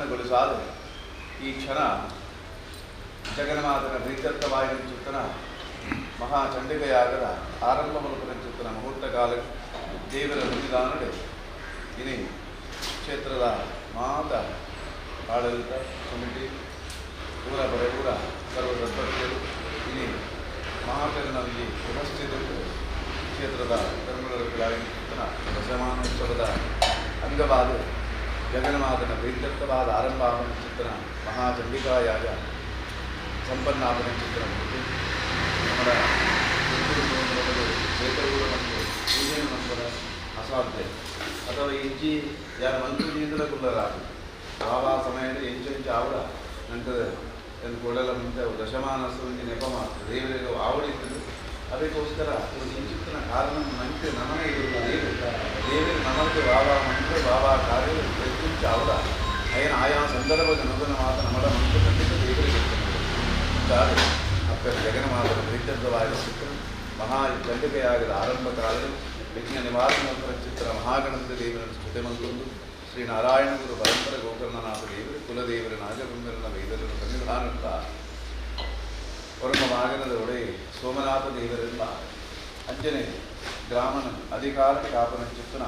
ಪೂರ್ಣಗೊಳಿಸಾದ ಈ ಕ್ಷಣ ಜಗನ್ಮಾತನ ಪ್ರೀತ್ಯರ್ಥವಾಗಿರುತ್ತನ ಮಹಾಚಂಡಿಕೆಯಾಗದ ಆರಂಭ ಮಲಪುರಂಚುತ್ತನ ಮುಹೂರ್ತ ಕಾಲ ದೇವರ ನುಡಿದಾನಡೆ ಇನಿ ಕ್ಷೇತ್ರದ ಮಾತ ಆಡಳಿತ ಕಮಿಟಿ ಊರ ಊರ ಸರ್ವ ಸದಸ್ಯರು ಇನಿ ಮಹಾಕರನಲ್ಲಿ ಉಪಸ್ಥಿತರು ಕ್ಷೇತ್ರದ ಧರ್ಮಗಳಾಗಿರುತ್ತನ ದಶಮಾನೋತ್ಸವದ ಅಂಗವಾದ ಜಗನ್ಮಾತನ ಪ್ರೀತ್ಯರ್ಥವಾದ ಆರಂಭಾವನ ಚಿತ್ರನ ಮಹಾಚಂಡಿಕಾಯಾಗ ಸಂಪನ್ನಾಪನ ಚಿತ್ರ ನಮ್ಮ ಕ್ಷೇತ್ರಗಳು ನಮಗೆ ಪೂಜೆಯನ್ನು ನಂಬರ ಅಸಾಧ್ಯ ಅಥವಾ ಇಂಚಿ ಯಾರ ಮಂತ್ರಿ ನೀಂದ್ರ ಕುಲ್ಲರಾದು ಆ ಸಮಯದ ಎಂಚು ಆವಡ ನಂತರ ಎಂದು ಕೊಡಲ ಮುಂದೆ ದಶಮಾನೋತ್ಸವಕ್ಕೆ ನೆಪ ಮಾಡ್ತಾರೆ ದೇವರಿಗೆ ಆವಡಿದ್ದು ಅದಕ್ಕೋಸ್ಕರ ಒಂದು ಇಂಚಿತ್ತಿನ ಕಾರಣ ಮಂತ್ರಿ ನಮನೆ ಇರುವುದು ದೇವರಿಗೆ ನಮಗೆ ಬಾಬಾ ಮಂತ್ರಿ ಬಾಬಾ ಕಾರ್ಯ ಹೆಚ್ಚು ಆವಡ ಅಯ್ಯನ ಆಯಾ ಸಂದರ್ಭದ ಅನುಗುಣವಾದ ನಮ್ಮಡ ಮಂತ್ರಿ ಖಂಡಿತ ದೇವರಿಗೆ ಅಪ್ಪರ ಜಗನ್ಮಾತನ ಪ್ರೀತ್ಯರ್ಥವಾದ ಚಿತ್ರ ಮಹಾಚಂಡಿಕೆಯಾಗದ ಆರಂಭ ಕಾಲದಲ್ಲಿ ವಿಘ್ನ ನಿವಾರಣ ಚಿತ್ರ ಮಹಾಗಣಪತಿ ದೇವರನ್ನು ಸ್ತುತಿಮಂತೊಂದು ಶ್ರೀ ನಾರಾಯಣ ಗುರು ಪರಂಪರ ಗೋಕರ್ಣನಾಥ ದೇವರು ಕುಲದೇವರ ನಾಗಬಂಧರನ ವೈದ್ಯರನ್ನು ಸನ್ನಿಧಾನಂತ ವರ್ಮವಾಗನದ ಒಡೆ ಸೋಮನಾಥ ದೇವರೆಲ್ಲ ಅಂಜನೆ ಗ್ರಾಮನ ಅಧಿಕಾರ ಕಾಪನ ಚಿತ್ತನ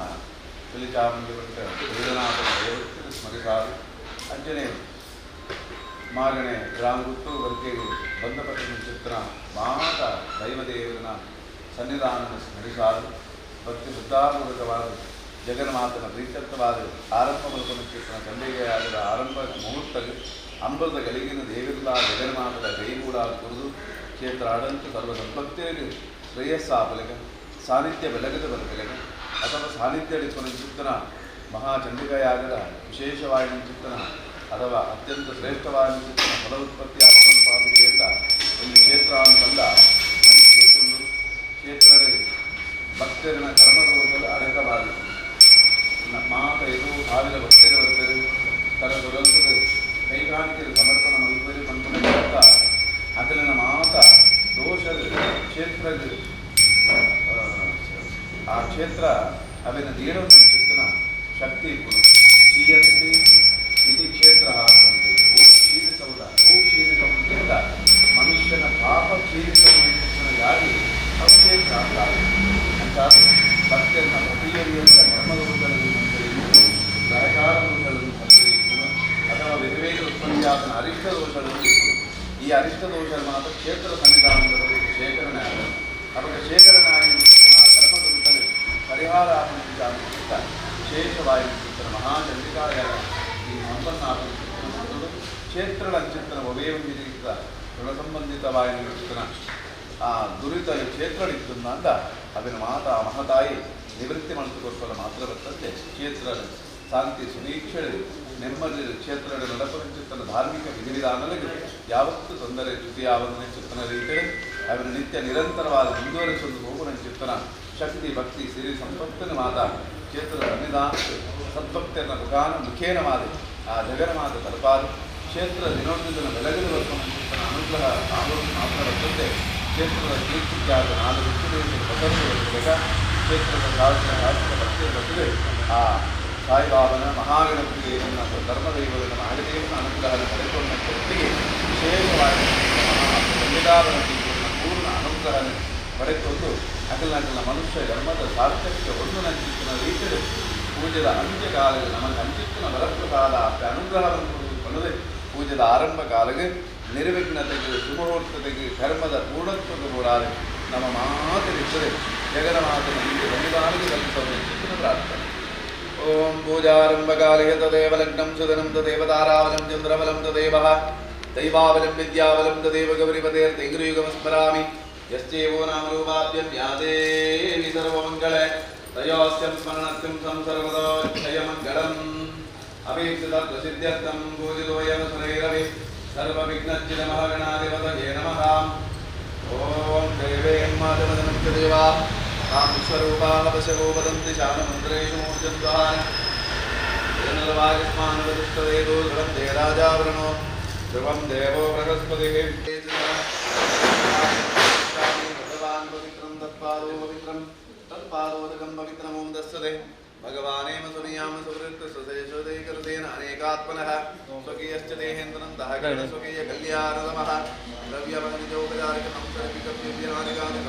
ಪಿಲಿಚಾಮಂದಿ ಪಟ್ಟ ವೇದನಾಥನ ದೇವರನ್ನು ಸ್ಮರಿಸಾರು ಅಂಜನೆ ಮಾಗಣೆ ಗ್ರಾಮಗುಟ್ಟು ವರ್ಗೆಗೆ ಬಂಧಪಟ್ಟನ ಚಿತ್ರ ಮಾತ ದೈವದೇವರನ ಸನ್ನಿಧಾನವನ್ನು ಸ್ಮರಿಸಾರು ಭಕ್ತಿ ಶ್ರದ್ಧಾಪೂರ್ವಕವಾದ ಜಗನ್ಮಾತನ ಪ್ರೀತ್ಯರ್ಥವಾದ ಆರಂಭ ಮಲ್ಪನ ಚಿತ್ರ ಚಂಡಿಕೆಯಾಗದ ಆರಂಭ ಮುಹೂರ್ತಕ್ಕೆ ಅಂಬರದ ಗಲಿಗಿನ ದೇವಿರಲ ಜಗನ್ಮಾತದ ಕೈಗೂಡ ಕುರಿದು ಕ್ಷೇತ್ರ ಆಡಂತ ಸರ್ವ ಸಂಪತ್ತಿಗೆ ಶ್ರೇಯಸ್ಸಾಪಲಿಗ ಸಾನ್ನಿಧ್ಯ ಬೆಳಗದ ಬರಲಿಗ ಅಥವಾ ಸಾನ್ನಿಧ್ಯ ಅಡಿಪನ ಚಿತ್ತನ ಮಹಾಚಂಡಿಕೆಯಾಗದ ವಿಶೇಷವಾದ ಚಿತ್ತನ ಅಥವಾ ಅತ್ಯಂತ ಶ್ರೇಷ್ಠವಾದ ಚಿತ್ತನ ಫಲ ಉತ್ಪತ್ತಿ ಆಗುವಂತ ಒಂದು ಕ್ಷೇತ್ರ ಅಂತಂದ ನನಗೆ ಗೊತ್ತುಂಟು ಕ್ಷೇತ್ರದ ಭಕ್ತರಿನ ಕರ್ಮದೋಷದ ಅಡಕವಾಗಿದೆ ಮಾತ ಇದು ಸಾವಿರ ಭಕ್ತರು ಬರ್ತದೆ ತರ ದುರಂತದ ಕೈಗಾರಿಕೆಯ ಸಮರ್ಪಣ ಮಲ್ಪರಿ ಪಂಪನ ಅದನ್ನ ಮಾತ ದೋಷದ ಕ್ಷೇತ್ರ ಆ ಕ್ಷೇತ್ರ ಅವಿನ ದೇವ ಚಿತ್ತನ ಶಕ್ತಿ ಕ್ಷೀಯಂತೆ ಇತಿ ಕ್ಷೇತ್ರ ಹಾಕಂತೆ ಓ ಕ್ಷೀರಿಸೌದ ಓ ಕ್ಷೀರಿಸೌದಿಂದ ಮನುಷ್ಯನ ಪಾಪ ಕ್ಷೀರಿಸುವುದಾಗಿ ಕ್ಷೇತ್ರ ಅಂತಾದ ಭಕ್ತರನ್ನ ಪ್ರತಿಯೊಂದ ಕರ್ಮದೋಷಗಳನ್ನು ಸಂಪರಿಯುವುದು ಸಹಕಾರ ದೋಷಗಳನ್ನು ಸಂಪರಿಯುವುದು ಅಥವಾ ವಿವೇಕ ಉತ್ಪತ್ತಿಯಾದ ಅರಿಷ್ಟ ದೋಷಗಳನ್ನು ಇರುವುದು ಈ ಅರಿಷ್ಟ ದೋಷ ಮಾತ್ರ ಕ್ಷೇತ್ರ ಸನ್ನಿಧಾನದಲ್ಲಿ ಶೇಖರಣೆ ಆಗಿದೆ ಅವಾಗ ಶೇಖರಣೆ ಆಗಿರುತ್ತ ಕರ್ಮದೋಷದಲ್ಲಿ ಪರಿಹಾರ ಆಗಿದ್ದ ವಿಶೇಷವಾಗಿ ಮಹಾಚಂಡಿಕಾಯ ಈ ಸಂಪನ್ನಾಪನ ಕ್ಷೇತ್ರಗಳ ಚಿತ್ರಣ ಒವೆಯೊಂದಿಗಿದ್ದ ಋಣ ಸಂಬಂಧಿತವಾಗಿ ಚಿತ್ರಣ ಆ ದುರಿತ ಕ್ಷೇತ್ರಗಳಿತ್ತು ಅಂತ ಅವಿನ ಮಾತಾ ಮಹತಾಯಿ ನಿವೃತ್ತಿ ಮಾಡಿಕೊಡ್ಕೊಳ್ಳ ಮಾತ್ರ ಬರ್ತದೆ ಕ್ಷೇತ್ರ ಶಾಂತಿ ಸುನೀಕ್ಷಣೆ ನೆಮ್ಮದಿ ಕ್ಷೇತ್ರಗಳ ನಡಪನ ಧಾರ್ಮಿಕ ವಿಧಿವಿಧಾನಗಳಿಗೆ ಯಾವತ್ತೂ ತೊಂದರೆ ಚ್ಯುತಿಯಾವನ ಚಿತ್ತನ ರೀತಿಯಲ್ಲಿ ಅವಿನ ನಿತ್ಯ ನಿರಂತರವಾದ ಮುಂದುವರಿಸುವುದು ಹೋಗುವ ಚಿತ್ತನ ಶಕ್ತಿ ಭಕ್ತಿ ಸಿರಿ ಸಂಪತ್ತಿನ ಮಾತಾ ಕ್ಷೇತ್ರ ಸನ್ನಿಧಾನ ಸದ್ಭಕ್ತಿಯನ್ನ ಮುಖೇನ ಮಾಡಿ ಆ ಜಗನ್ಮಾತ ತಲುಪಾದು ಕ್ಷೇತ್ರ ದಿನೋದಿನ ಬೆಳಗಿನ ಚಿತ್ತನ ಅನುಗ್ರಹ ಮಾತ್ರ ಬರ್ತದೆ ಕ್ಷೇತ್ರದ ಕೀರ್ತಿಯಾದ ನಾಡು ವಿಷ್ಣುದೇವರಿಗೆ ಪದರ್ಶಿಸಬೇಕಾ ಕ್ಷೇತ್ರದ ಶಾಸ್ತ್ರ ಭಕ್ತಿಯ ಬರ್ತದೆ ಆ ಸಾಯಿಬಾಬನ ಮಹಾಗಣಪತಿಗೆ ಧರ್ಮದೈವದ ನಾಗದೇವನ ಅನುಗ್ರಹ ಪಡೆದುಕೊಂಡ ವ್ಯಕ್ತಿಗೆ ವಿಶೇಷವಾಗಿ ಸಂವಿಧಾನ ಪೂರ್ಣ ಅನುಗ್ರಹ ಪಡೆದುಕೊಂಡು ಅಗಲ ಮನುಷ್ಯ ಧರ್ಮದ ಸಾರ್ಥಕ್ಯ ಒಂದು ನಂಚಿತ್ತಿನ ರೀತಿಯಲ್ಲಿ ಪೂಜೆದ ಅಂತ್ಯಕಾಲದಲ್ಲಿ ನಮಗೆ ಅಂಚಿತ್ತಿನ ವರಪ್ರಸಾದ ಅನುಗ್ರಹವನ್ನು ಪಡೆದುಕೊಳ್ಳದೆ ಪೂಜೆದ ಆರಂಭ ಕಾಲಕ್ಕೆ ನಿರ್ವಿಘ್ನತೆಗೆ ಸುಮುಹೂರ್ತತೆಗೆ ಕರ್ಮದ ಪೂರ್ಣತ್ವದ ಕೂಡಾದ ನಮ್ಮ ಮಾತರಿದ್ದರೆ ಜಗನ್ಮಾತನ ಹಿಂದೆ ಸಂವಿಧಾನಕ್ಕೆ ಕಲ್ಪಿಸಲು ಚಿತ್ತನ ಪ್ರಾರ್ಥನೆ ಓಂ ಪೂಜಾರಂಭಕಾಲೇ ತದೇವ ಲಗ್ನಂ ಸುದನಂ ತದೇವ ತಾರಾವಲಂ ಚಂದ್ರಬಲಂ ತದೇವ ದೈವಾಬಲಂ ವಿದ್ಯಾಬಲಂ ತದೇವ ಗೌರಿಪದೇರ್ತಿಂಗ್ರಿಯುಗಮಸ್ಮರಾಮಿ ಯಶ್ಚೇವೋ ನಾಮರೂಪಾಭ್ಯಂ ಯಾದೇವಿ ಸರ್ವಮಂಗಳೇ ತಯೋಸ್ಯಂ ಸ್ಮರಣತ್ಯಂ ಸಂಸರ್ವದೋ ಕ್ಷಯಮಂಗಳಂ ಅಪೇಕ್ಷಿತ ಪ್ರಸಿದ್ಧ್ಯರ್ಥಂ ಪೂಜಿತೋಯಂ ಸುರೈರವಿ ಸರ್ವವಿಘ್ನಜ್ಜಿತ ಮಹಾಗಣಾಧಿಪತಯೇ ನಮಃ ಓಂ ದೇವೇಂ ಮಾಧವದನಂ ಚ ದೇವಾ ತಾಂ ವಿಶ್ವರೂಪಾಃ ಪಶ್ಯಗೋ ವದಂತಿ ಶಾನಮಂತ್ರೇಷು ಮೂರ್ಛನ್ವಃ ಏನರ್ವಾಯುಷ್ಮಾನುವದುಷ್ಟವೇದೋ ಧ್ರುವಂತೆ ರಾಜಾವೃಣೋ ಧ್ರುವಂ ದೇವೋ ಬೃಹಸ್ಪತಿಃ ಭಗವಾನ್ ಪವಿತ್ರಂ ತತ್ಪಾದೋ ಪವಿತ್ರಂ ತತ್ಪಾದೋದಕಂ ಪವಿತ್ರಂ ಓಂ ದಸ್ಸದೆ भगवानेम सुनियाम सुवृत्त सुशेषोदयकरतेन अनेकात्मनः स्वकीयश्च देहेन्द्रन्तः स्वकीय कल्याणतमः द्रव्यमनिजोपचारिकं सर्विकव्यव्यानिकानि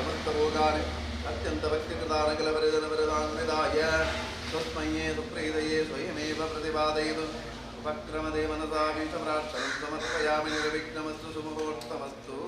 अत्यन्तभक्तिकृतानकलवरदनवरदान्विदाय स्वस्मये सुप्रीतये स्वयमेव प्रतिपादयतु उपक्रमदेवनसा विषप्रार्थनं समर्पयामि निर्विघ्नमस्तु शुभमुहूर्तमस्तु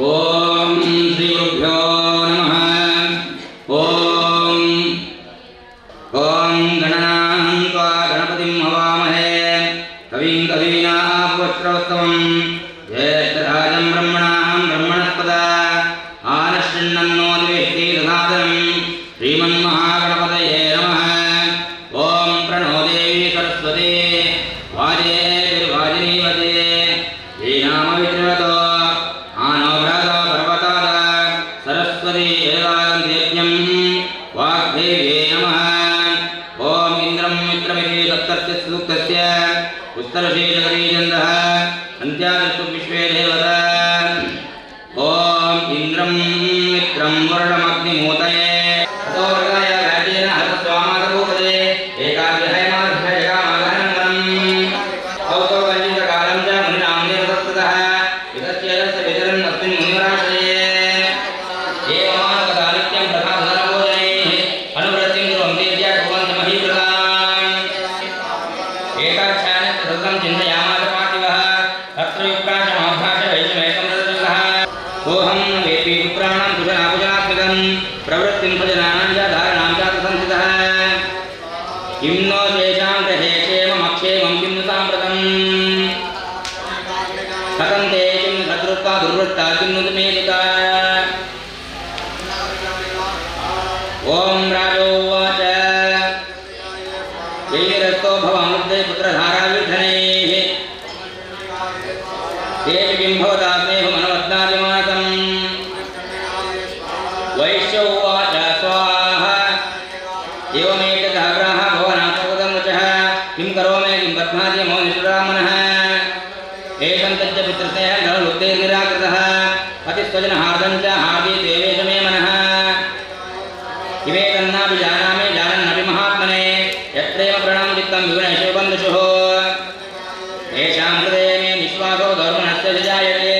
ओम श्री गुरुभ्यो नमः। ओम गणनान्त्वा गणपतिं हवामहे कविं कवीनामुपस्रवस्तमं ज्येष्ठराजं ब्रह्मणां ब्रह्मणस्पदा अन्त्यादिषु विश्वे देवता ॐ इन्द्रं मित्रं वरुणमग्निमूतये अतो वर्गाय गायत्रेण हरस्वामादरूपदे एकाग्रहयमार्धयगामागहनवरम् औतो वञ्चितकालं च मुनिनां देवदत्ततः विदस्येदस्य वितरन् अस्मिन् मुनिवराशये एवमानकदालित्यं प्रसादनभोजनैः अनुवृत्तिं कुर्वन्ति कुर्वन्ति महीकृतान् एकाक्षानस्य सततं चिन्तयामास पार्थिवः तत्र युक्ताशमाभ्यास वैश्यमेकं रजतः ओहं वेपी पुत्राणां कुशलाकुशलात्मकं प्रवृत्तिं भजनानां च धारणां च संस्थितः किं नो तेषां ग्रहे क्षेममक्षेमं किं नु साम्प्रतम् कथं ते किं नु शत्रुत्वा दुर्वृत्ता किं नु मेदिता ॐ राजोवाच जैरस्तो भवामुद्दे पुत्रधाराविद्धनैः तेषु किं भवता स्नेहमनवद्दादिमानसम् वैश्य उवाच स्वाहा एवमेतदः ग्राह भवनात्मकृतं वचः किं करोमि किं बध्नाति मम निष्ठुरामनः एषं तच्च पितृस्नेहं गणलुप्तेर्निराकृतः अतिस्वजनहार्दं च हार्दी देवेश मे मनः इमे तन्नापि जानामि जानन्नपि महात्मने यत्रेव प्रणं चित्तं विगुणेषु बन्धुषुः येषां कृते मे निःश्वासो धर्मणस्य जायते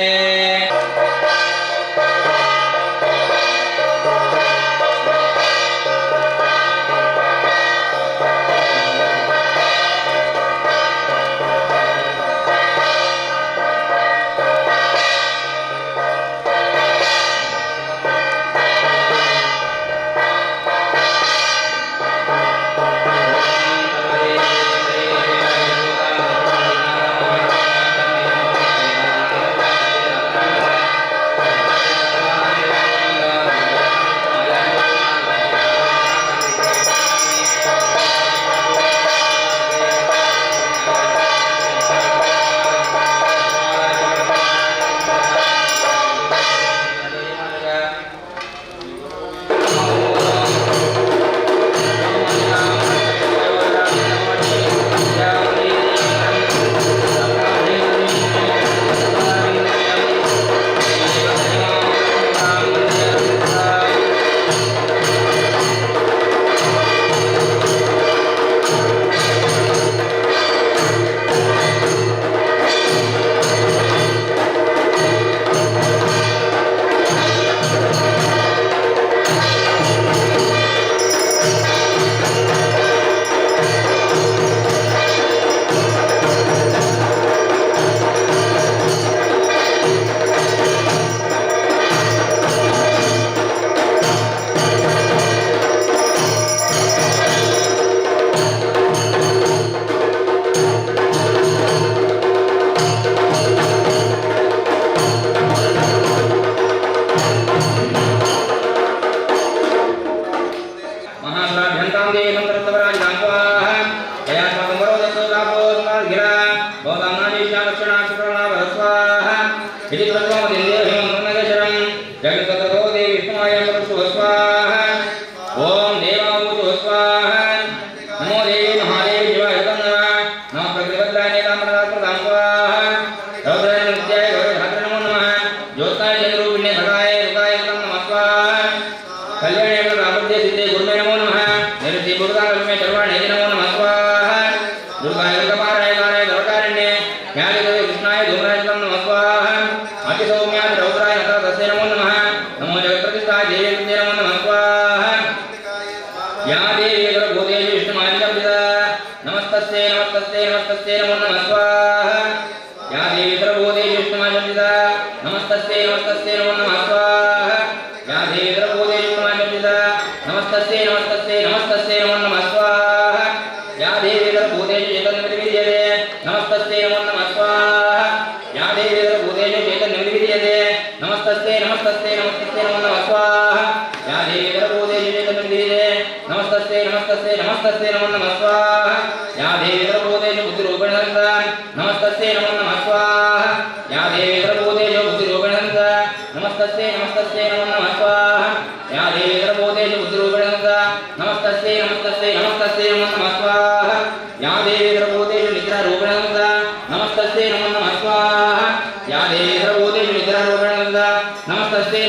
नमस्तस्यै नमो नमः स्वाहा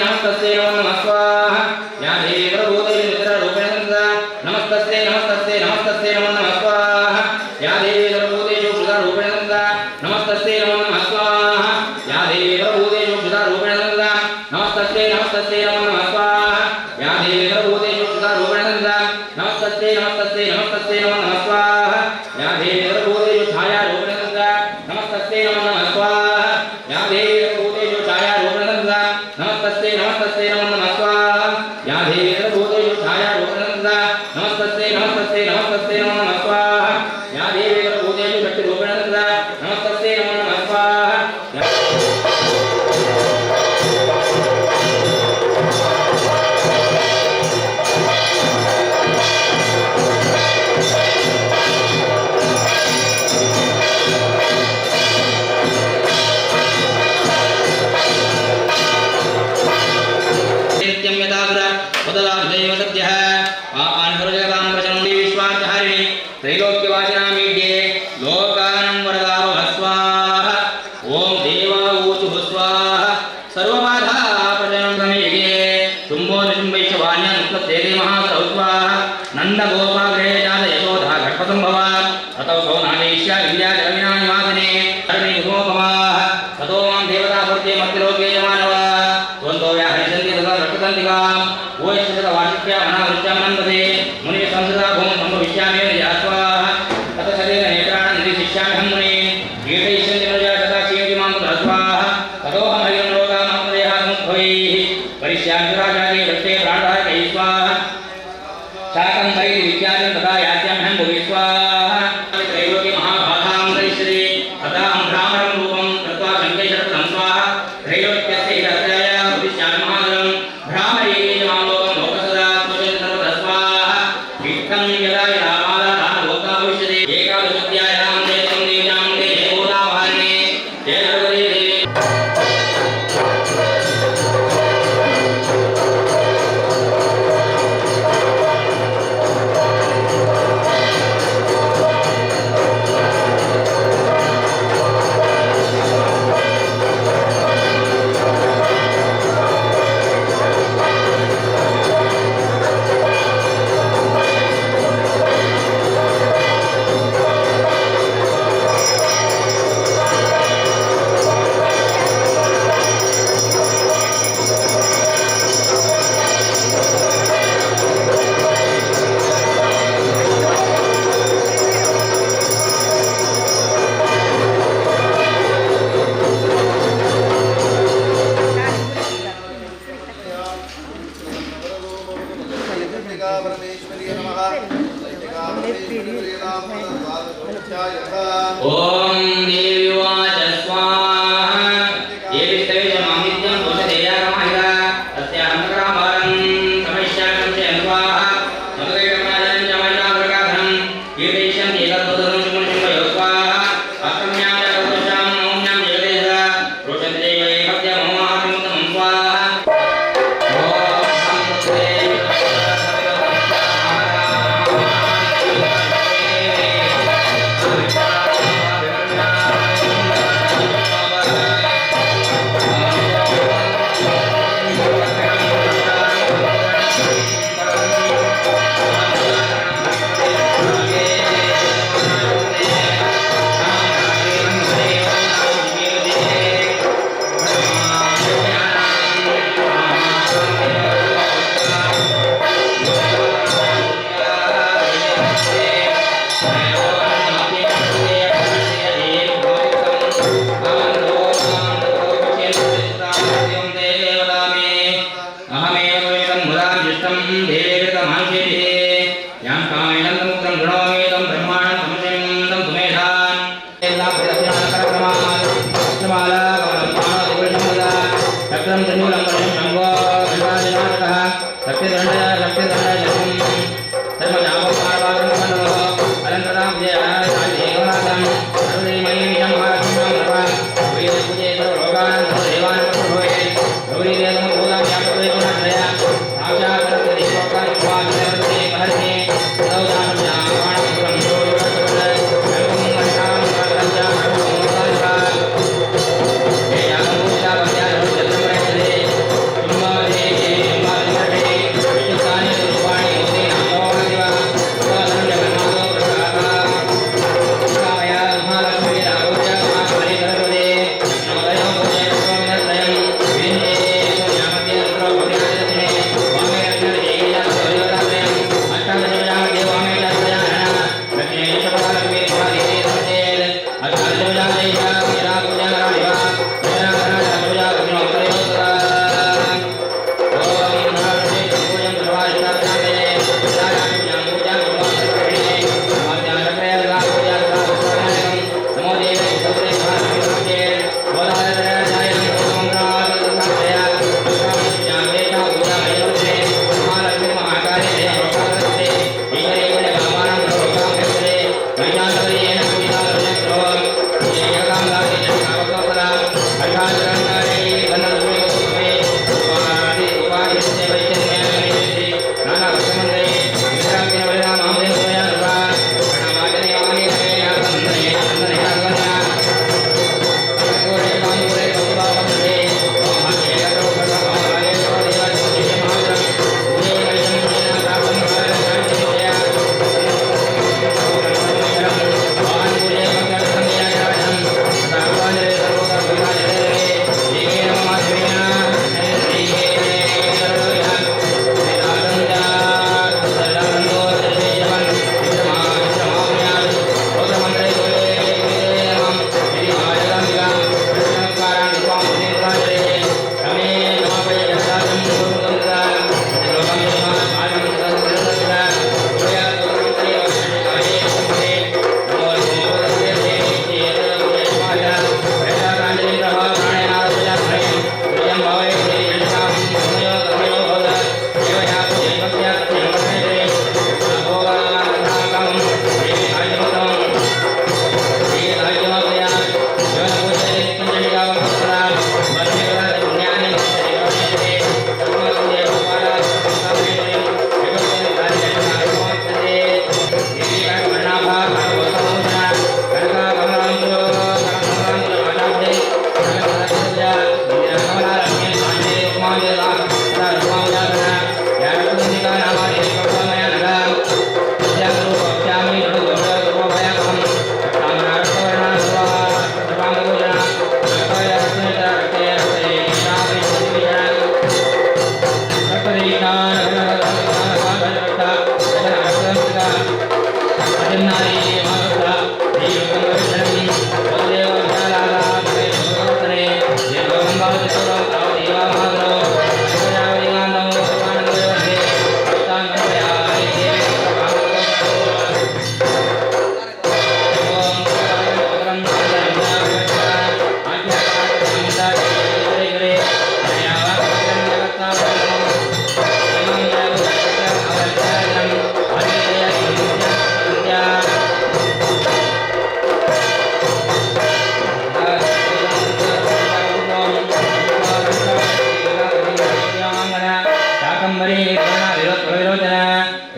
नमस्तस्यै नमो नमः स्वाहा या देवी सर्वभूतेषु निद्रारूपेण संस्थिता नमस्तस्यै नमस्तस्यै नमस्तस्यै नमो नमः स्वाहा या देवी सर्वभूतेषु क्षुधारूपेण संस्थिता नमस्तस्यै नमो नमः स्वाहा या देवी सर्वभूतेषु क्षुधारूपेण संस्थिता नमस्तस्यै नमस्तस्यै नमो नमः स्वाहा या देवी सर्वभूतेषु क्षुधारूपेण संस्थिता नमस्तस्यै नमस्तस्यै नमस्तस्यै नमो नमः स्वाहा या देवी सर्वभूतेषु छायारूपेण संस्थिता नमस्तस्यै नमो नमः स्वाहा या देवी सर्वभूतेषु छायारूपेण संस्थिता नमस्तस्यै नमस्तस्यै नमो नमः स्वाहा या देवी सर्वभूतेषु छायारूपेण संस्थिता नमस्तस्यै नमस्तस्यै नमस्तस्यै नमो नमः स्वाहा या देवी सर्वभूतेषु शक्तिरूपेण संस्थिता नमस्तस्यै नमो नमः स्वाहा त्रैलोक्यवासिनामीड्ये लोकानं वरदाव स्वाहा ओम देवा ऊचुः स्वाहा सर्वबाधाप्रजनं समेये शुम्भो निशुम्भैश्च वाण्यान् उत्पत्तेते महासरौ स्वाहा नन्दगोपाग्रहे जात यशोधा घटपसम्भवा ततो सौ नागेश्या विद्याजलविनानिवासिने धरणी कुसुमोपमाः ततो मां देवतापूर्ते मर्त्यलोके यमानवा त्वन्तो या हरिसन्ति तथा रक्तदन्तिकाम् ओयश्चतवार्षिक्या अनावृत्यामनन्दते मुनिः संसदा भूमि सम्भविष्यामि स्वाहा ततशरीर नेत्राणि निधिशिष्याम्यहं मुने कीर्तयिष्यन्ति तथा क्षीयति मां तथा स्वाहा ततोऽहं हरिं लोकानामदेहासमुद्भवैः करिष्यामि राजाके वृत्ते प्राणदायकैः स्वाहा शाकम्भरी विद्याजं तथा यास्याम्यहं भुवि स्वाहा त्रैलोक्य महाबाधां करिष्यति तथा अहं भ्रामरं रूपं कृत्वा शङ्कैशतं स्वाहा त्रैलोक्यस्य हिरस्याय भविष्यामि महाधरं भ्रामरी मां लोकं लोकसदा त्वचति सर्वतः स्वाहा इत्थं यदा यदा माला लोका भविष्यति एकादशाध्यायां देवं देव्यां देवोदावाहने जय नरवरे देवी ओम देवाच स्वाहा ये विष्णवे मामित्यं दोषदेयागमाहिता तस्याहंकरामारं समैश्याकं च स्वाहा मधुरेकमाजनं च महिलाभृगाधनं कीर्तयिष्यन्ति एतद्वदनं शुभशुभयो स्वाहा अष्टम्यां च कौशशां नवम्यां जगदेशा रोचन्ते चैव एकस्य ममाहात्म्यमुत्तमं स्वाहा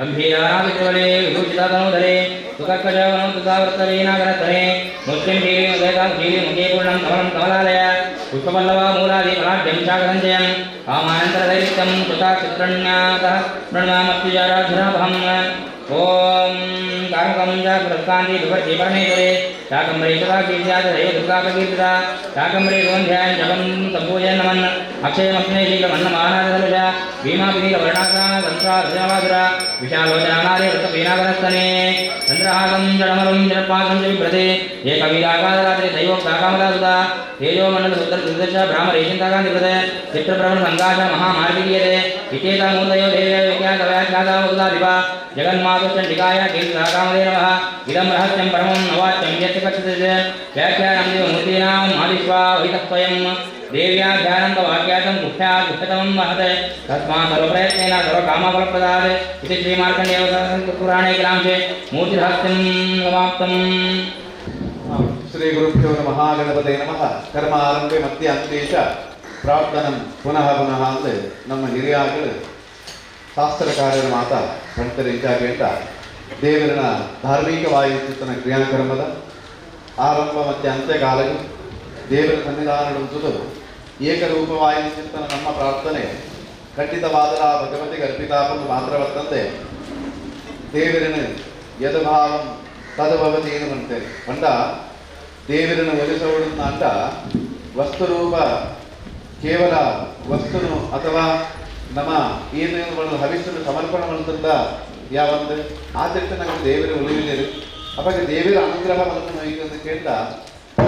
ಗಂಭೀರಾನಾದಿತ್ಯವಲೇ ವಿಭೂಷಿತಾತನೋಧರೆ ಸುಖಕಜವನಂ ತುತಾವೃತ್ತವೀನಾಗರತ್ತನೆ ಮುಸ್ಲಿಂ ದೇವಿ ಉದಯತಾಂ ದೇವಿ ಮುಖೇ ಪೂರ್ಣಂ ಕಮಲಂ ಕಮಲಾಲಯ ಪುಷ್ಪಪಲ್ಲವ ಮೂಲಾದಿ ಫಲಾಢ್ಯಂ ಶಾಕರಂಜಯಂ ಕಾಮಾನಂತರದೈತ್ಯಂ ಸುತಾಕ್ಷಿತ್ರಣ್ಯಾತಃ ಪ್ರಣಮಾಮತ್ಯುಜಾರಾಧನಾಭಂ ಓಂ ಕಾಮಕಂ ಜಾಗೃತ್ಕಾಂತಿ ವಿಭರ್ತಿ ಪರಮೇಶ್ವರೆ ಶಾಕಂಬರಿ ಸದಾಕೀರ್ತ್ಯಾದಯ ದುರ್ಗಾಪಕೀರ್ತಿತ ಶಾಕಂಬರಿ ಗೋಂಧ್ಯಾನ್ ಜಪಂ ಸಂಪೂಜಯನ್ ನಮನ್ ಅಕ್ಷಯಮಗ್ನೇ ಶೀಲಮನ್ನಮಾನಾದಲುಷ ಭೀಮಾಪಿನೀಲ ವರ್ಣಾಸನ ತಂತ್ರಾಧೃಜನವಾಸುರ ವಿಶಾಲೋಚನಾನಾದಿ ವೃತ್ತಪೀನಾಗರಸ್ತನೆ ಚಂದ್ರಹಾಸಂ ಜಡಮರುಂ ಜಡಪಾಸಂ ಚ ಬಿಭ್ರತೆ ಏಕವೀರಾಕಾರರಾತ್ರಿ ದೈವೋಕ್ತಾಕಾಮದಾಸುತ ತೇಜೋಮಂಡಲ ಸುದರ್ಶ ಭ್ರಾಮರೇಶಂತಾಕಾಂತಿಭೃತೆ ಚಿತ್ರಪ್ರವಣ ಸಂಕಾಶ ಮಹಾಮಾರ್ಗಿಲೀಯತೆ ಇಚೇತ ಮೂರ್ಧಯೋ ದೇವ್ಯ ವಿಖ್ಯಾತವ್ಯಾಖ್ಯಾತಾ ಉದಾಧಿಪ ಜಗನ್ಮಾತು ಚಂಡಿಕಾಯ ಕೀರ್ತಿಕಾಮದೇ ನಮಃ ಇದಂ ರಹಸ್ಯಂ ಪರಮಂ ನವಾಚ್ಯಂ ಯತ್ ಕಥಿತತೆ ವ್ಯಾಖ್ಯಾನಂ ದೇವಮೂರ್ತೀನಾಂ ಆದಿಶ್ವಾ ವಹಿತಸ್ವಯಂ ದೇವ್ಯಾಧ್ಯಾನಂತ ವಾಕ್ಯಾತಂ ಗುಹ್ಯಾತ್ ಗುಹ್ಯತಮಂ ಮಹತೆ ತಸ್ಮಾತ್ ಸರ್ವಪ್ರಯತ್ನೇನ ಸರ್ವಕಾಮಫಲಪ್ರದಾತ್ ಇತಿ ಶ್ರೀಮಾರ್ಕಂಡೇಯ ಪುರಾಣೇ ಕಿಲಾಂಶೆ ಮೂರ್ತಿರಹಸ್ಯಂ ಸಮಾಪ್ತಂ. ಶ್ರೀ ಗುರುಭ್ಯೋ ನಮಃ ಗಣಪತೇ ನಮಃ. ಕರ್ಮ ಆರಂಭೆ ಮಧ್ಯ ಅಂತ್ಯೇಶ ಪ್ರಾರ್ಥನಂ ಪುನಃ ಪುನಃ ಅಂದರೆ ನಮ್ಮ ಹಿರಿಯಾಗಳು ಶಾಸ್ತ್ರಕಾರ್ಯರ ಮಾತ ಭಕ್ತರಿಂಚಾಗಿ ಅಂತ ದೇವರನ ಧಾರ್ಮಿಕವಾಗಿ ಚಿತ್ತನ ಕ್ರಿಯಾಕರ್ಮದ ಆರಂಭ ಮತ್ತು ಅಂತ್ಯಕಾಲಗಳು ದೇವರ ಸನ್ನಿಧಾನಡುವುದು ಏಕರೂಪವಾಗಿ ಚಿತ್ತನ ನಮ್ಮ ಪ್ರಾರ್ಥನೆ ಖಂಡಿತವಾದ ಆ ಭಗವತಿಗೆ ಅರ್ಪಿತಾಪನ್ನು ಮಾತ್ರವತ್ತಂತೆ ದೇವರನ್ನು ಯದಭಾವಂ ತದಭವತಿ ಏನು ಅಂತೇವೆ ಪಂಡ ದೇವರನ್ನು ಒಲಿಸೋಡನ್ನ ಅಂಡ ವಸ್ತುರೂಪ ಕೇವಲ ವಸ್ತುನು ಅಥವಾ ನಮ್ಮ ಏನೇನು ಮಾಡಲು ಹವಿಸ್ಸನ್ನು ಸಮರ್ಪಣೆ ಮಾಡುತ್ತಿದ್ದ ಯಾವಂದ್ರೆ ಆ ತಿಟ್ಟ ನಮಗೆ ದೇವರ ಒಲಿವಿದರು ಅವಾಗ ದೇವರ ಅನುಗ್ರಹವನ್ನು ನಮಗೆ ಕೇಳ್ದ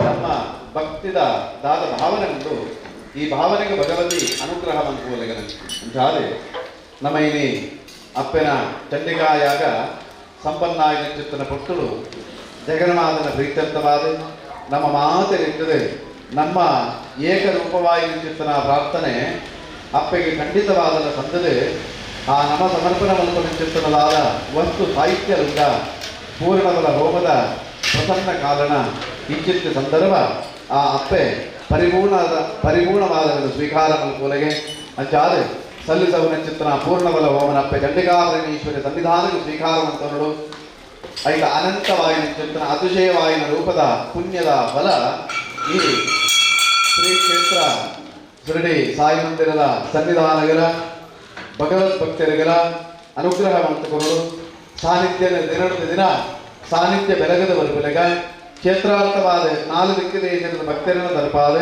ನಮ್ಮ ಭಕ್ತಿದ ದಾದ ಭಾವನೆ ಉಂಟು ಈ ಭಾವನೆಗೆ ಭಗವತಿ ಅನುಗ್ರಹ ಅನುಕೂಲಗನ ಅಂತಾದ್ರೆ ನಮ್ಮ ಇನಿ ಅಪ್ಪನ ಚಂಡಿಕಾಯಾಗ ಸಂಪನ್ನಾಯ ಚಿತ್ತನ ಪುಟ್ಟಳು ಜಗನ್ಮಾತನ ಪ್ರೀತ್ಯರ್ಥವಾದ ನಮ್ಮ ಮಾತರಿರ್ತದೆ ನಮ್ಮ ಏಕರೂಪವಾಗಿ ಚಿತ್ತನ ಪ್ರಾರ್ಥನೆ ಅಪ್ಪಗೆ ಖಂಡಿತವಾದ ಸಂದದೆ ಆ ನಮ್ಮ ಸಮರ್ಪಣ ಮಲ್ಪನ ಚಿತ್ತನವಾದ ವಸ್ತು ಸಾಹಿತ್ಯದಿಂದ ಪೂರ್ಣಬಲ ಹೋಮದ ಪ್ರಸನ್ನ ಕಾರಣ ಇಚ್ಚಿತ್ತ ಸಂದರ್ಭ ಆ ಅಪ್ಪೆ ಪರಿಪೂರ್ಣವಾದ ಸ್ವೀಕಾರ ಮಲ್ಪೊಲೆಗೆ ಅಂಚಾದ ಸಲ್ಲಿಸವನ ಚಿತ್ತನ ಪೂರ್ಣಬಲ ಹೋಮನ ಅಪ್ಪೆ ಚಂಡಿಕಾಪರಮೇಶ್ವರಿ ಸನ್ನಿಧಾನಕ್ಕೆ ಸ್ವೀಕಾರವಂತನೋಡು ಐದ ಅನಂತವಾಯಿನ ಚಿತ್ತನ ಅತಿಶಯವಾಯಿನ ರೂಪದ ಪುಣ್ಯದ ಫಲ ಈ ಶ್ರೀ ಕ್ಷೇತ್ರ ಶಿರಡಿ ಸಾಯಿ ಮಂದಿರದ ಸನ್ನಿಧಾನಗಳ ಭಗವದ್ ಭಕ್ತರಿಗಳ ಅನುಗ್ರಹವಂತಕರು ಸಾನ್ನಿಧ್ಯ ದಿನದ ದಿನ ಸಾನ್ನಿಧ್ಯ ಬೆಳಗದ ಬರುಬಲೆಗ ಕ್ಷೇತ್ರಾರ್ಥವಾದ 4 ದಿಕ್ಕಿನ ಭಕ್ತರನ್ನು ತಲುಪಾದ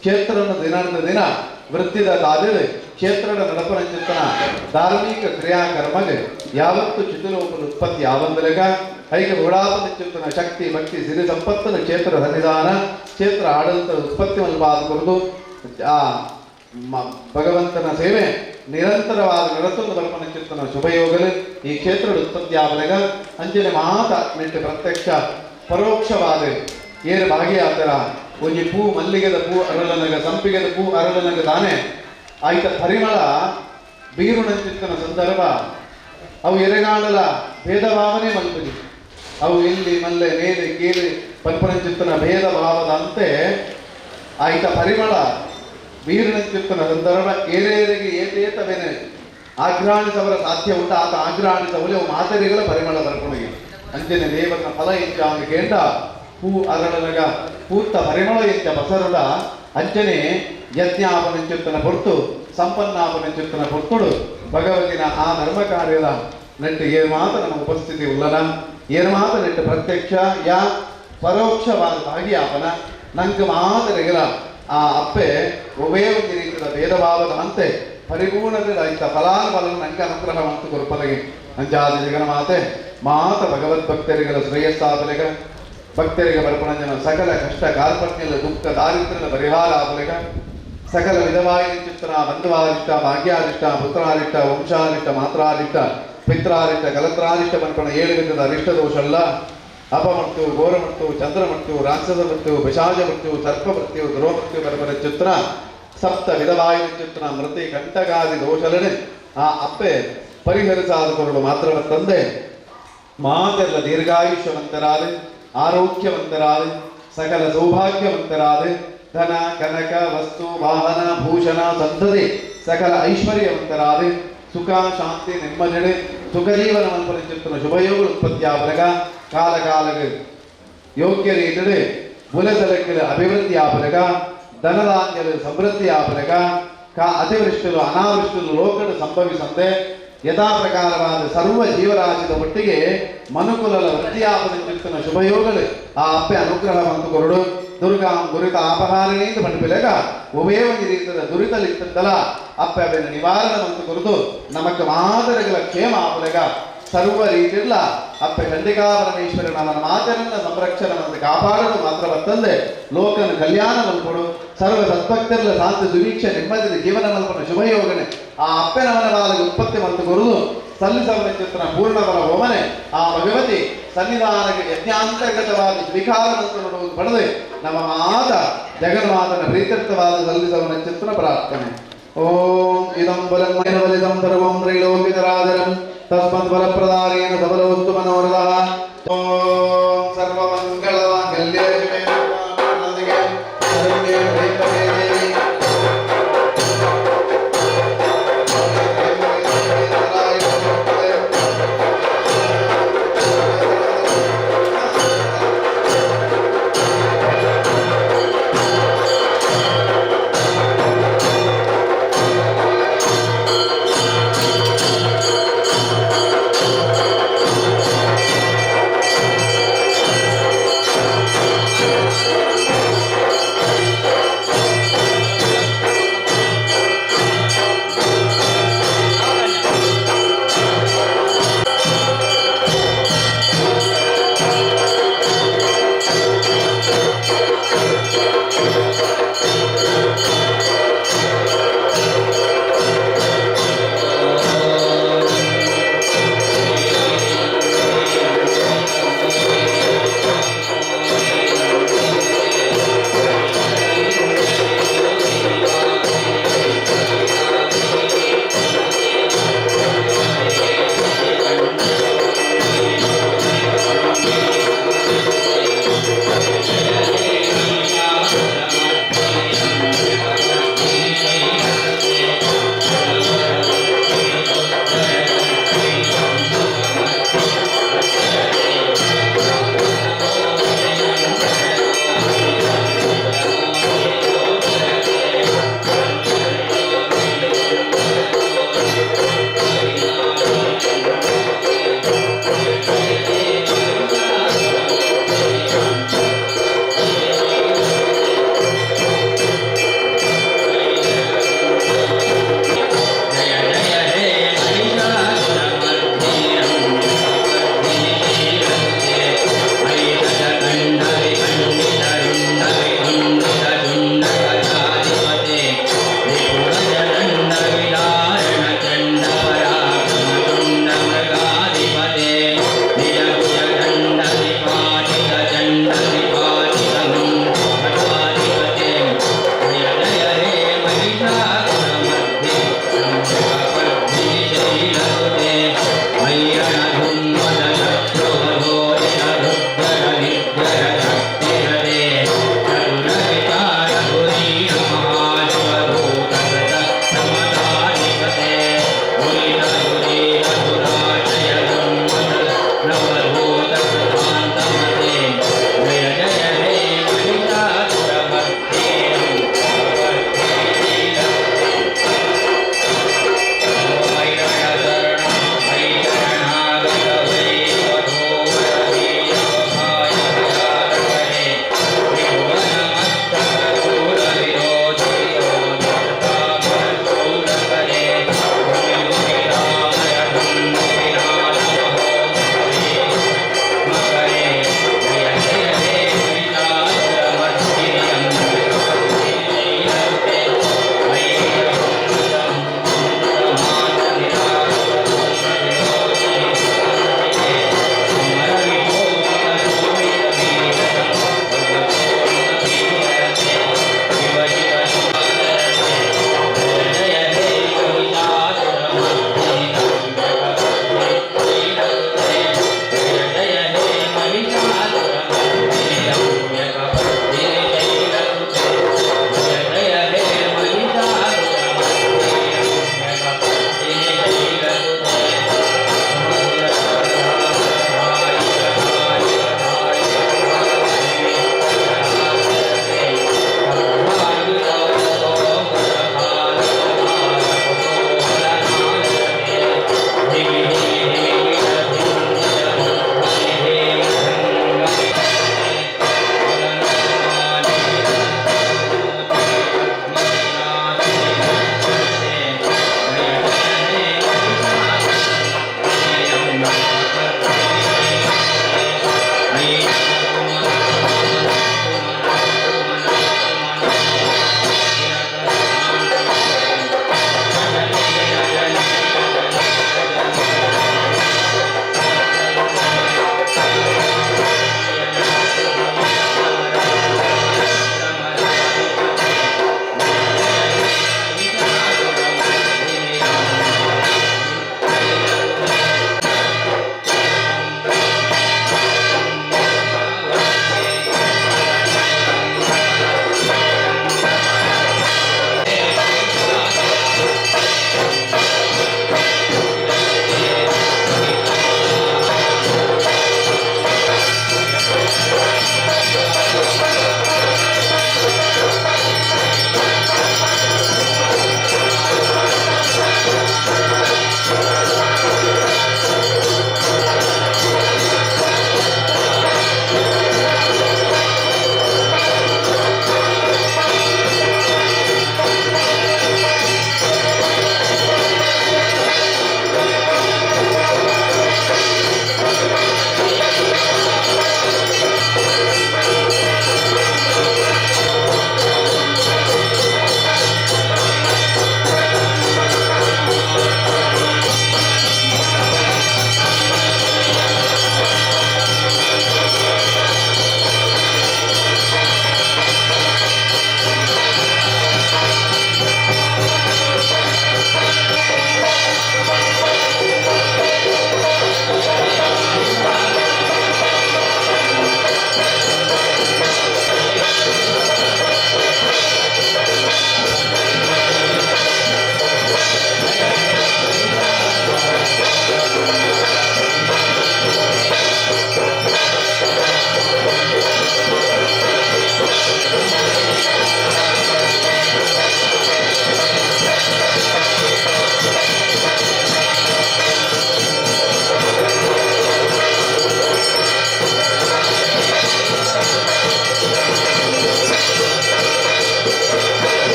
ಕ್ಷೇತ್ರವನ್ನು ದಿನದ ದಿನ ವೃತ್ತಿದ ತಾದಿದೆ ಕ್ಷೇತ್ರದ ನಡಪನ ಚಿತ್ತನ ಧಾರ್ಮಿಕ ಕ್ರಿಯಾಕರ್ಮಗೆ ಯಾವತ್ತು ಚಿತ್ತಲೋಪನ ಉತ್ಪತ್ತಿ ಆವಂದಲೆಗ ಐಕೆ ಓಡಾಪನ ಚಿತ್ತನ ಶಕ್ತಿ ಭಕ್ತಿ ಸಿರಿ ಸಂಪತ್ತನ ಕ್ಷೇತ್ರ ಸನ್ನಿಧಾನ ಕ್ಷೇತ್ರ ಆಡಳಿತ ಉತ್ಪತ್ತಿ ಮಲ್ಪಾದಕರದು ಆ ಭಗವಂತನ ಸೇವೆ ನಿರಂತರವಾದ ನಡೆತೊಂದು ಬಲ್ಪನ ಚಿತ್ತನ ಶುಭಯೋಗಲು ಈ ಕ್ಷೇತ್ರದ ಉತ್ಪತ್ತಿ ಆವಲೆಗ ಅಂಚನೆ ಮಾತ ನೆಟ್ಟು ಪ್ರತ್ಯಕ್ಷ ಪರೋಕ್ಷವಾದ ಏರು ಭಾಗಿಯಾತರ ಒಂಜಿ ಪೂ ಮಲ್ಲಿಗೆದ ಪೂ ಅರಳನಗ ಸಂಪಿಗೆದ ಪೂ ಅರಳನಗ ತಾನೆ ಆಯ್ತ ಪರಿಮಳ ಬೀರುಣ ಚಿತ್ತನ ಸಂದರ್ಭ ಅವು ಎರೆಗಾಣಲ ಭೇದ ಭಾವನೆ ಮಲ್ಪದಿ ಅವು ಇಲ್ಲಿ ಮಲ್ಲೆ ನೇಲೆ ಕೇಲಿ ಪಲ್ಪನ ಚಿತ್ತನ ಭೇದ ಭಾವದ ಅಂತೆ ಆಯ್ತ ಪರಿಮಳ ಬೀರುಣ ಚಿತ್ತನ ಸಂದರ್ಭ ಏರೇರಿಗೆ ಏತೇತವೇನೆ ಆಘ್ರಾಣಿಸವರ ಸಾಧ್ಯ ಉಂಟ ಆತ ಆಘ್ರಾಣಿಸವಲೆ ಅವು ಮಾತರಿಗಳ ಪರಿಮಳ ಬರ್ಕೊಳಗೆ ಅಂಜನೆ ದೇವರನ ಫಲ ಇಂಚ ಅವನಿಗೆ ಕೇಂದ್ರ ಪೂ ಅರಳನಗ ಪೂತ್ತ ಪರಿಮಳ ಇಂಚ ಬಸರುಡ ಅಂಚನೆ ಯಜ್ಞಾಪನ ಚಿತ್ತನ ಹೊರತು ಸಂಪನ್ನಾಪನ ಚಿತ್ತನ ಹೊರ್ತುಡು ಭಗವತಿನ ಆ ಧರ್ಮ ಕಾರ್ಯದ ನೆಟ್ಟು ಏನು ಮಾತ್ರ ನಮ್ಮ ಉಪಸ್ಥಿತಿ ಉಲ್ಲನ ಏನು ಮಾತ್ರ ನೆಟ್ಟು ಪ್ರತ್ಯಕ್ಷ ಯಾ ಪರೋಕ್ಷವಾದ ಭಾಗಿಯಾಪನ ನಂಗೆ ಮಾತರಿಗಳ ಆ ಅಪ್ಪೆ ಒವೇ ಒಂದು ರೀತಿಯ ಭೇದ ಭಾವದ ಅಂತೆ ಪರಿಪೂರ್ಣದ ಫಲಾನುಫಲನ ನಂಗೆ ಅನುಗ್ರಹವಂತ ಕೊರಪಲಗೆ ಅಂಚಾದ ಜಗನ ಮಾತೆ ಮಾತ ಭಗವದ್ಭಕ್ತರಿಗಳ ಶ್ರೇಯಸ್ಸಾಪಲೆಗ ಭಕ್ತರಿಗೆ ಬರ್ಪಣಂಜನ ಸಕಲ ಕಷ್ಟ ಕಾರ್ಪಣ್ಯದ ದುಃಖ ದಾರಿದ್ರ್ಯದ ಪರಿಹಾರ ಆಪಲೆಗ ಸಕಲ ವಿಧವಾಯಿ ಚಿತ್ತನ ಬಂಧುವಾರಿಷ್ಟ ಭಾಗ್ಯಾರಿಷ್ಟ ಪುತ್ರಾರಿಷ್ಟ ವಂಶಾರಿಷ್ಟ ಮಾತ್ರಾರಿಷ್ಟ ಪಿತ್ರಾರಿಷ್ಟ ಕಲತ್ರಾರಿಷ್ಟ ಬರ್ಪಣ 7 ವಿಧದ ಅರಿಷ್ಟ ದೋಷಲ್ಲ ಅಪಮೃತ್ಯು ಘೋರಮೃತ್ಯು ಚಂದ್ರಮೃತ್ಯು ರಾಕ್ಷಸ ಮೃತ್ಯು ಪಿಶಾಚ ಮೃತ್ಯು ಸರ್ಪ ಮೃತ್ಯು ಧ್ರುವಮೃತ್ಯು ಬರ್ಪನ ಚಿತ್ರ ಸಪ್ತ ವಿಧವಾಯಿ ಚಿತ್ರ ಮೃತಿ ಕಂಟಗಾದಿ ದೋಷಲನೆ ಆ ಅಪ್ಪೆ ಪರಿಹರಿಸಾದ ಕೊರಡು ಮಾತ್ರವ ತಂದೆ ಮಾತೆಲ್ಲ ದೀರ್ಘಾಯುಷ್ಯವಂತರಾದ ಆರೋಗ್ಯವಂತರಾದ ಸಕಲ ಸೌಭಾಗ್ಯವಂತರಾದ ಧನ ಕನಕ ವಸ್ತು ವಾಹನ ಭೂಷಣ ಸಂತತಿ ಸಕಲ ಐಶ್ವರ್ಯವಂತರಾದ ಸುಖ ಶಾಂತಿ ನೆಮ್ಮದಿ സുഖജീവനം പരിചിത്തുന്ന ശുഭയോഗ ഉത്പത്തിയാപലക കാലകാലക ಯೋಗ್ಯ ರೀತಿಯಲ್ಲಿ ಮೂಲಸಲಕ್ಕೆ ಅಭಿವೃದ್ಧಿಯಾಪಲಗ ಧನಧಾನ್ಯಗಳು ಸಮೃದ್ಧಿಯಾಪಲಗ ಅತಿವೃಷ್ಟಿಗಳು ಅನಾವೃಷ್ಟಿಗಳು ಲೋಕಗಳು ಸಂಭವಿಸಂತೆ ಯಥಾ ಪ್ರಕಾರವಾದ ಸರ್ವ ಜೀವರಾಶಿದ ಒಟ್ಟಿಗೆ ಮನುಕುಲದ ವೃದ್ಧಿಯಾಪದ ಶುಭಯೋಗಗಳು ಆ ಅಪ್ಪೆ ಅನುಗ್ರಹವಂತ ಕೊರಡು ದುರ್ಗಾ ದುರಿತ ಅಪಹಾರಣೆಯಿಂದ ಪಂಡಿಪಿಲೆಗ ಒವೇ ಒಂದು ರೀತಿಯ ದುರಿತಲಿತ್ತಲ್ಲ ಅಪ್ಪೆ ಅವೆಯನ್ನು ನಿವಾರಣವಂತ ಕೊರದು ನಮಕ್ಕೆ ಮಾದರಿಗಳ ಕ್ಷೇಮ ಆಪಲೆಗ ಸರ್ವ ರೀತಿಯಲ್ಲ ಅಪ್ಪ ಚಂಡಿಕಾ ಪರಮೇಶ್ವರನ ಅವನ ಮಾತರನ್ನ ಸಂರಕ್ಷಣವನ್ನು ಕಾಪಾಡಲು ಮಾತ್ರ ಬರ್ತಂದೆ ಲೋಕನ ಕಲ್ಯಾಣ ಮಲ್ಪಡು ಸರ್ವ ಸದ್ಭಕ್ತರಲ್ಲ ಶಾಂತಿ ಸುವೀಕ್ಷೆ ನೆಮ್ಮದಿ ಜೀವನ ಮಲ್ಪನ ಶುಭಯೋಗನೆ ಆ ಅಪ್ಪನವನ ಬಾಲಿಗೆ ಉತ್ಪತ್ತಿ ಮತ್ತು ಕೊರುದು ಸಲ್ಲಿಸವನ ಚಿತ್ರನ ಪೂರ್ಣಬಲ ಹೋಮನೆ ಆ ಭಗವತಿ ಸನ್ನಿಧಾನಕ್ಕೆ ಯಜ್ಞಾಂತರ್ಗತವಾದ ಸ್ವೀಕಾರವನ್ನು ನೋಡುವುದು ಪಡೆದು ನಮ್ಮ ಮಾತ ಜಗನ್ಮಾತನ ಪ್ರೀತ್ಯರ್ಥವಾದ ಸಲ್ಲಿಸವನ ಚಿತ್ರ ಪ್ರಾರ್ಥನೆ ಓಂ ಇದಂ ಬಲಂ ಬಲಿದಂ ಸರ್ವಂ ತ್ರೈಲೋಕ್ಯರಾಜರಂ ತಸ್ಮತ್ ಫಲಪ್ರದಾನೇನ ಸಫಲವಸ್ತು ಮನೋರಥಃ ಓಂ ಸರ್ವಮಂಗಳಮಾಂಗಲ್ಯೇ ಶಿವೆ ಸರ್ವಾರ್ಥಸಾಧಕೆ ಶರಣ್ಯೇ ತ್ರ್ಯಂಬಕೆ ದೇವಿ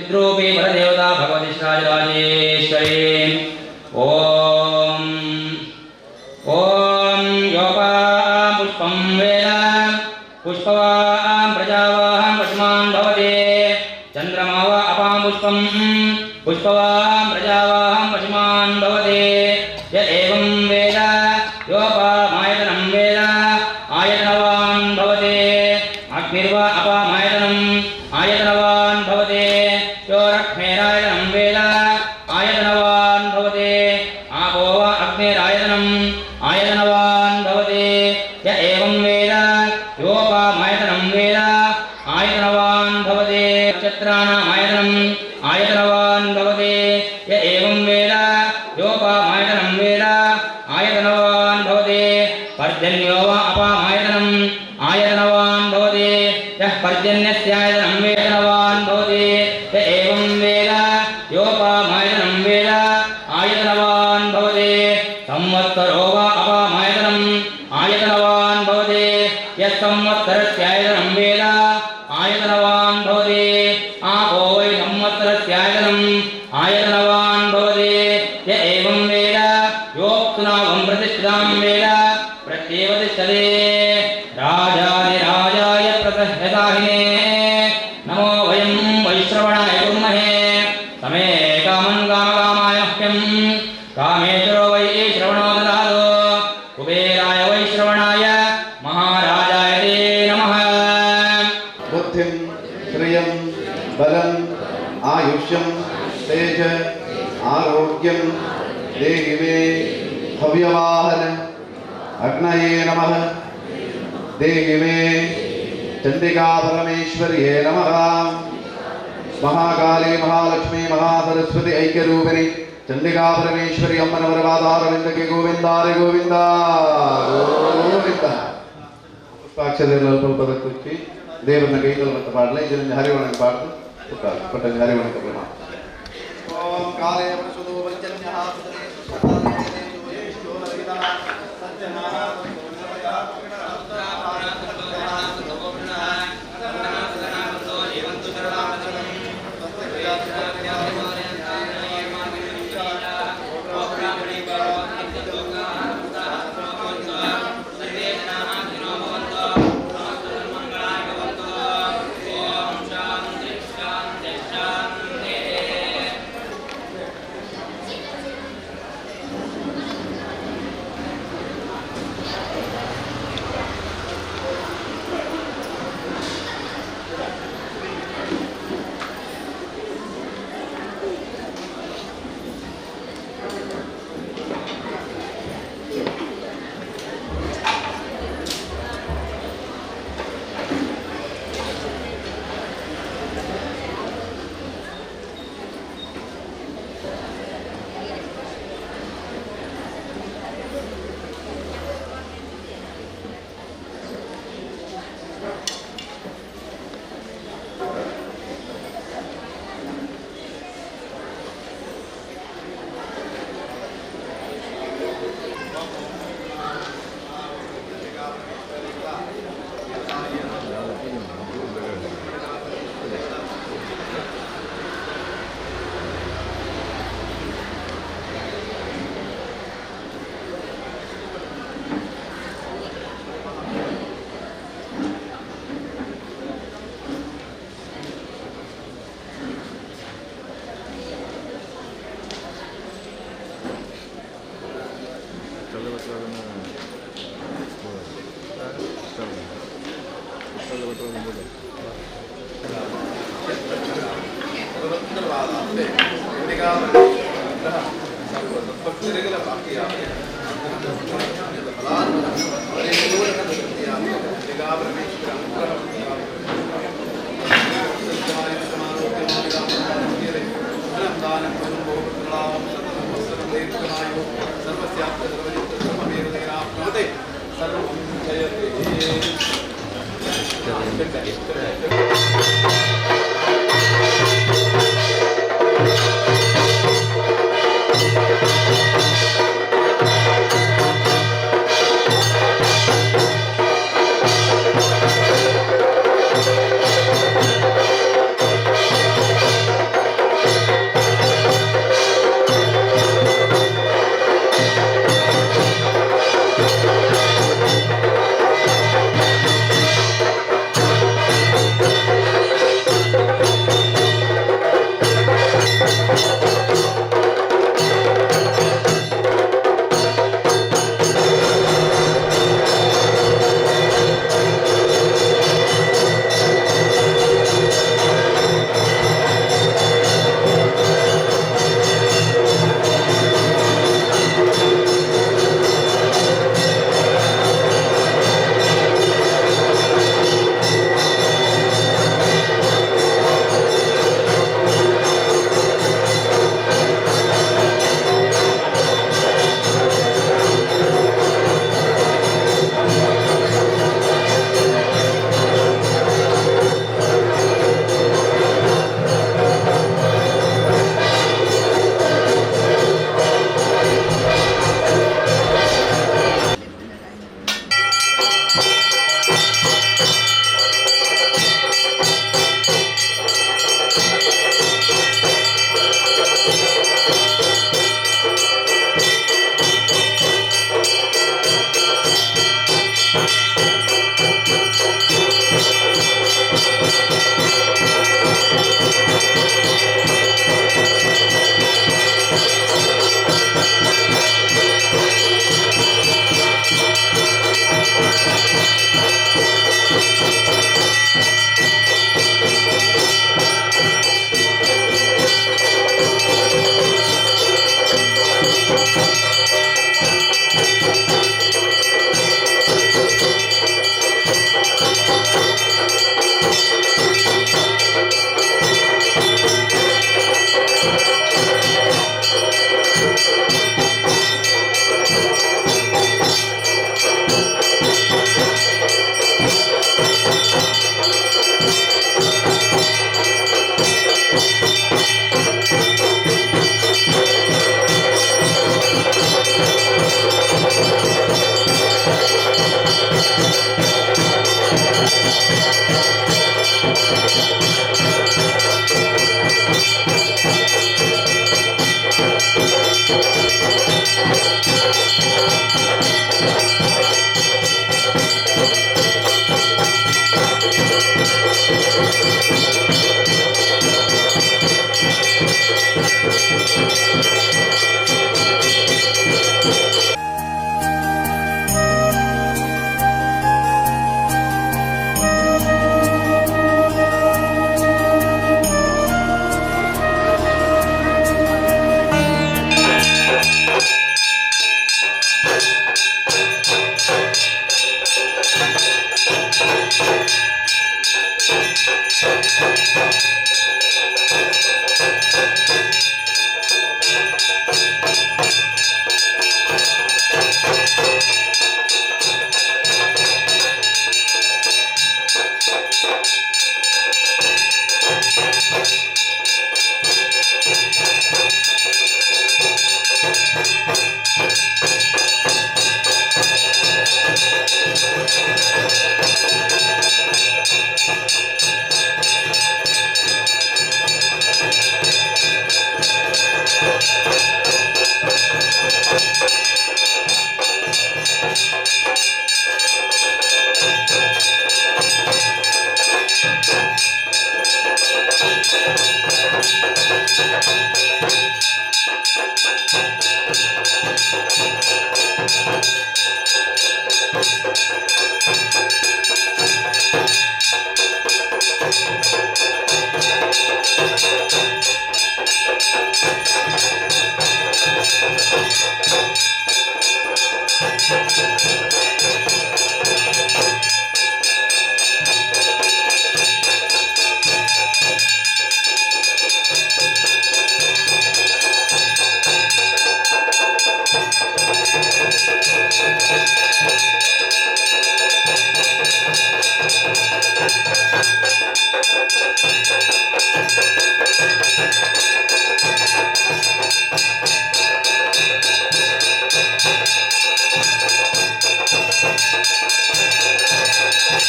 चिद्रूपी परदेवता भगवती श्राजराजेश्वरी ॐ योपां पुष्पं वेद पुष्पवां प्रजावाहं पशुमान् भवते चन्द्रमा वा अपां पुष्पं पुष्पवां प्रजावाहं पशुमान् भवते य एवं वेद योपामायतनं वेद आयतनवान् भवते अग्निर्वा अपामायतनम् आयतनवान् भवते यो रक्ष्मेरायतनं वेद आयतनवान् भवते आपो वा अग्निरायतनम् आयतनवान् भवते य एवं वेद योपामायतनं वेद आयतनवान् भवते नक्षत्राणाम् आयतनम् आयतनवान् भवते य एवं वेद योपामायतनं वेद आयतनवान् भवते पर्जन्यो वा अपामायतनम् आयतनवान् भवते यः पर्जन्यस्यायतनं वेदनवान् भवते य एवं वेद योपामायतनं वेद आयतनवान् भवते संवत्सरो वा अपामायतनम् आयतनवान् भवते यः संवत्सरस्यायतनं वेद आयतनवान् भवते आपो वै संवत्सरस्यायतनम् आयतनवान् भवते य एवं वेद योक्तुनावं प्रतिष्ठां वेद प्रत्येव तिष्ठते राजाधिराजाय प्रसह्यताहिने नमो वयं वैश्रवणाय कुर्महे समे कामन् कामकामाय मह्यं कामेश्वरो वै श्रवणो ददातु कुबेराय वैश्रवणाय महाराजाय ते नमः बुद्धिं श्रियं बलं आयुष्यं तेज आरोग्यं देहि मे हव्यवाहन अग्नये नमः देहि मे चंडिका परमेश्वर्ये नमः महाकाली महालक्ष्मी महासरस्वती ऐक्यरूपिणी चंडिका परमेश्वरी अम्मन वरवादारविंद के गोविंदारे गोविंदा गोविंदा पुष्पाक्षरल पदकुच्ची देवरನ್ನ ಕೈಗೊಳ್ಳುವಂತ ಪಾಡಲೆ ಇದನ್ನ ಹರಿವಣನ ಪಾಡ್ತು ಪಟ್ಟ ಹರಿವಣನ ಪ್ರಮಾಣ ಓಂ ಕಾಲೇ ವಸುದೋ ವಜ್ಜನ್ಯಃ ಸುತನೇ ಸತ್ತಾನೇ ಯೋಗೇಶ್ವೋ ಹರಿದಃ ಸತ್ಯನಾರಾಯಣ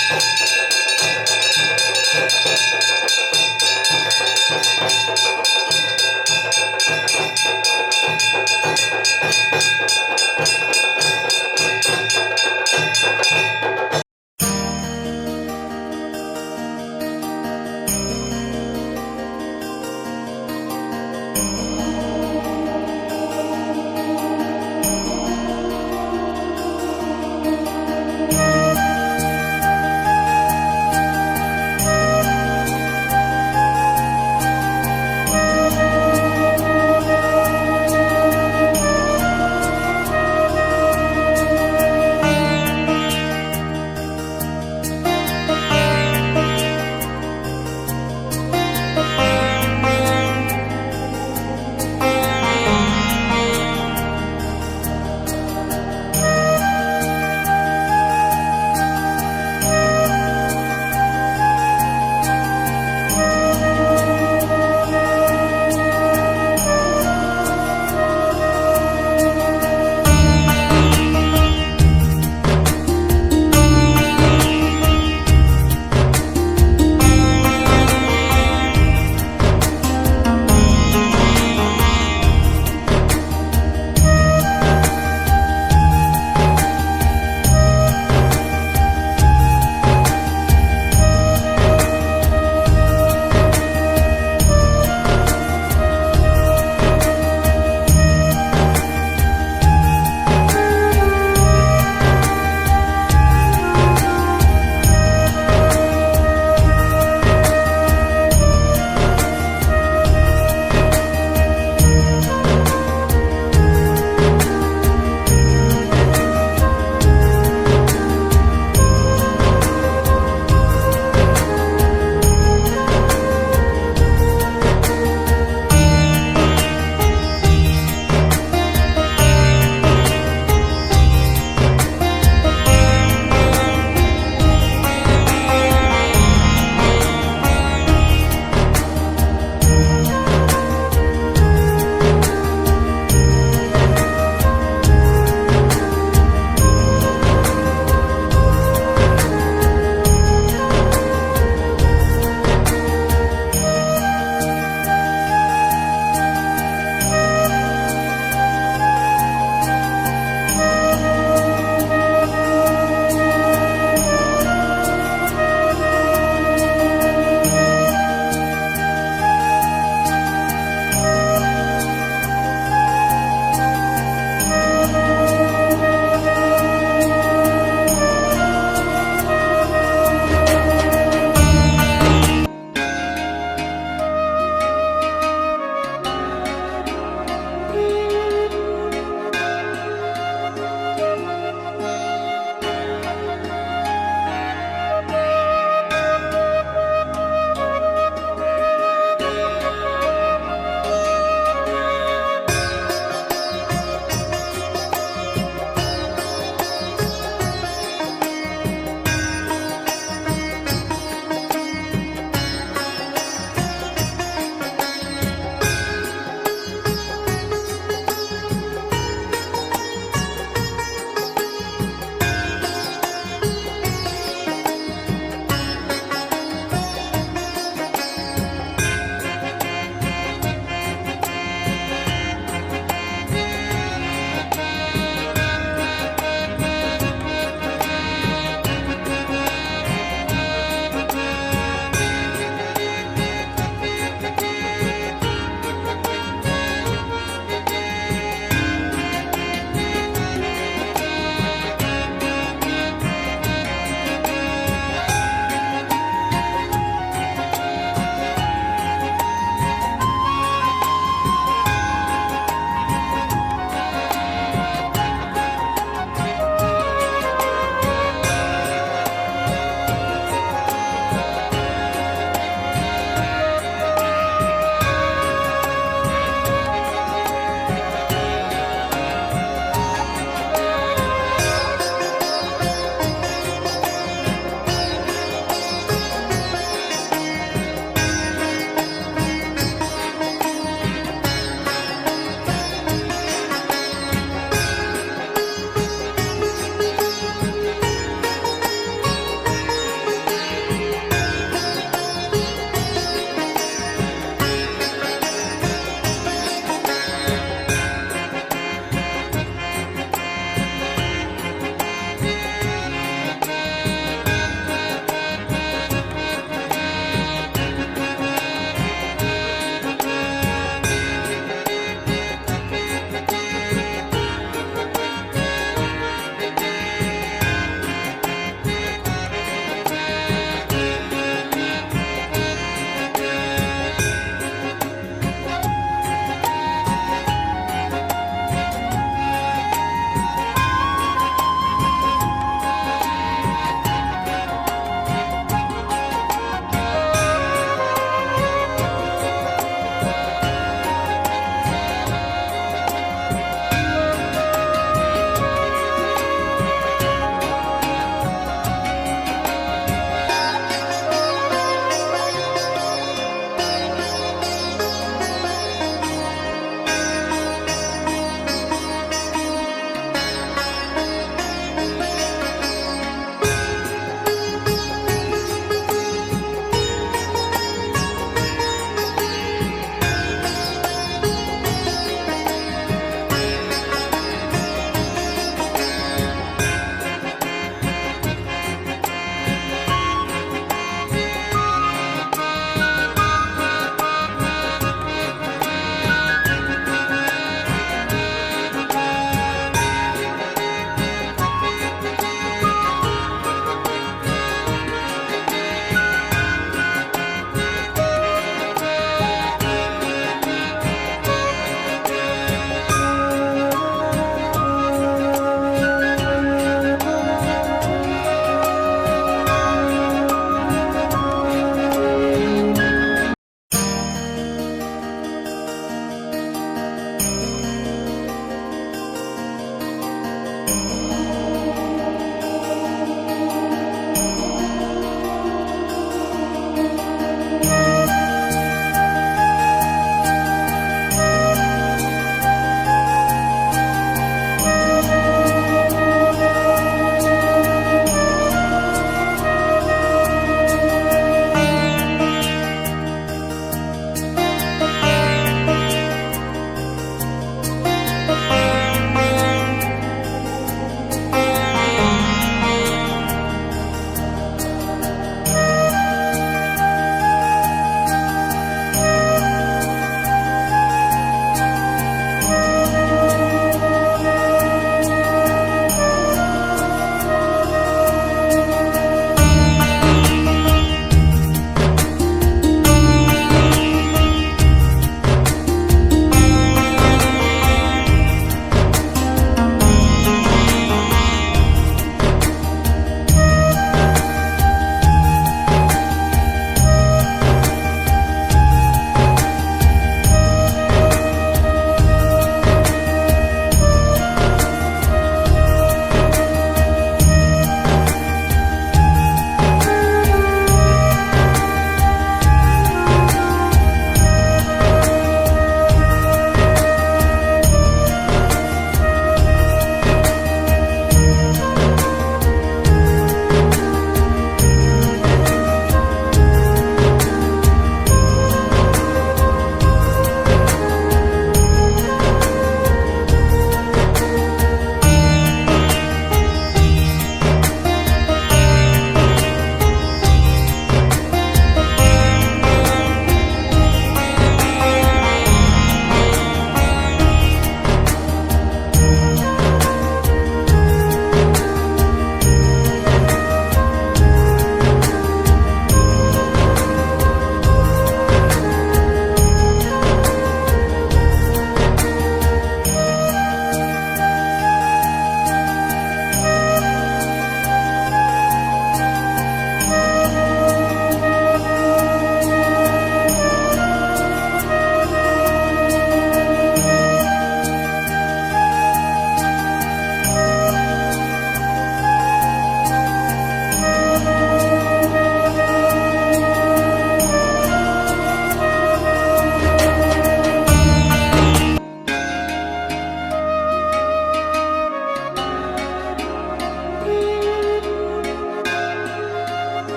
Thank you.